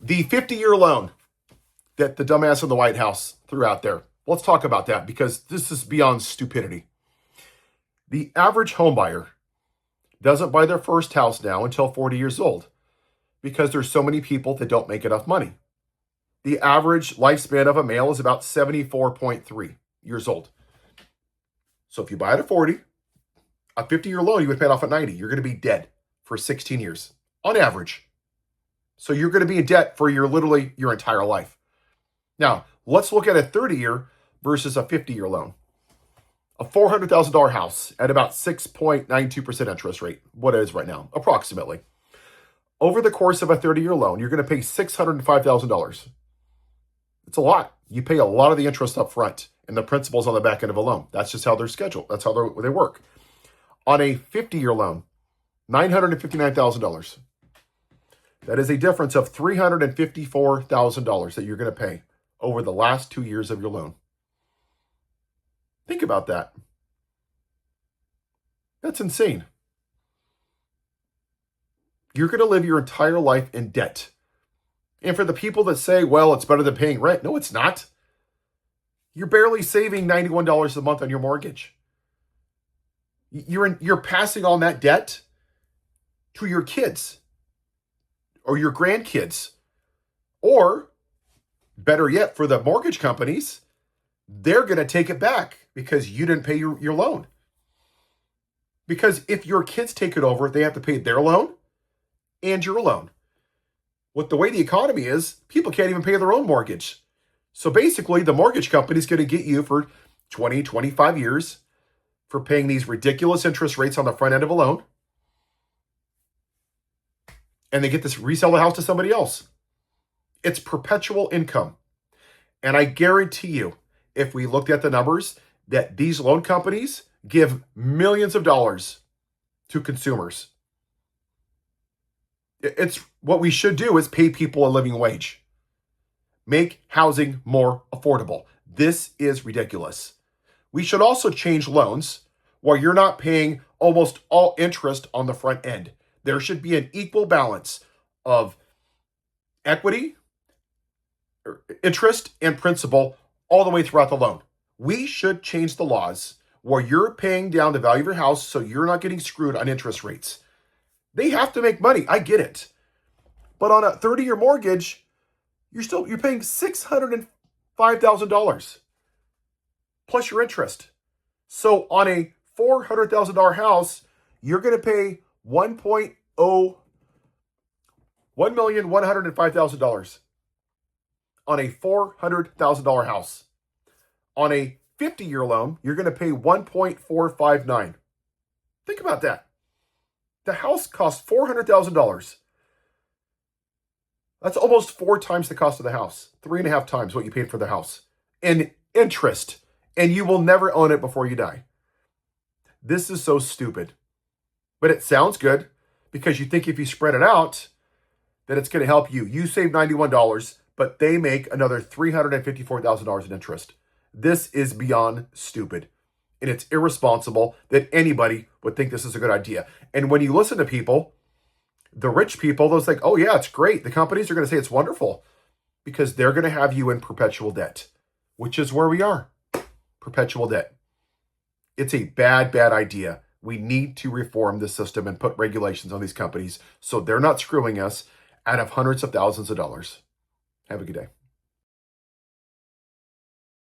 The 50-year loan that the dumbass in the White House threw out there. Let's talk about that because this is beyond stupidity. The average home buyer doesn't buy their first house now until 40 years old because there's so many people that don't make enough money. The average lifespan of a male is about 74.3 years old. So if you buy it at 40, a 50-year loan, you would pay it off at 90. You're going to be dead for 16 years on average. So you're going to be in debt for literally your entire life. Now, let's look at a 30-year versus a 50-year loan. A $400,000 house at about 6.92% interest rate, what it is right now, approximately. Over the course of a 30-year loan, you're going to pay $605,000. It's a lot. You pay a lot of the interest up front and the principal's on the back end of a loan. That's just how they're scheduled. That's how they work. On a 50-year loan, $959,000. That is a difference of $354,000 that you're going to pay over the last 2 years of your loan. Think about that. That's insane. You're going to live your entire life in debt. And for the people that say, well, it's better than paying rent. No, it's not. You're barely saving $91 a month on your mortgage. You're passing on that debt to your kids or your grandkids. Or, better yet, for the mortgage companies, they're going to take it back because you didn't pay your loan. Because if your kids take it over, they have to pay their loan and your loan. With the way the economy is, people can't even pay their own mortgage. So basically, the mortgage company's going to get you for 20, 25 years for paying these ridiculous interest rates on the front end of a loan. And they get to resell the house to somebody else. It's perpetual income. And I guarantee you, if we looked at the numbers, that these loan companies give millions of dollars to consumers. It's what we should do is pay people a living wage. Make housing more affordable. This is ridiculous. We should also change loans where you're not paying almost all interest on the front end. There should be an equal balance of equity, interest, and principal all the way throughout the loan. We should change the laws where you're paying down the value of your house so you're not getting screwed on interest rates. They have to make money. I get it. But on a 30-year mortgage, you're paying $605,000 plus your interest. So on a $400,000 house, you're going to pay $1,105,000 on a $400,000 house. On a 50-year loan, you're going to pay $1.459. Think about that. The house costs $400,000. That's almost 4 times the cost of the house. 3.5 times what you paid for the house in interest. And you will never own it before you die. This is so stupid. But it sounds good because you think if you spread it out, that it's going to help you. You save $91, but they make another $354,000 in interest. This is beyond stupid. And it's irresponsible that anybody would think this is a good idea. And when you listen to people, the rich people, those like, oh yeah, it's great. The companies are going to say it's wonderful because they're going to have you in perpetual debt, which is where we are. Perpetual debt. It's a bad, bad idea. We need to reform the system and put regulations on these companies so they're not screwing us out of hundreds of thousands of dollars. Have a good day.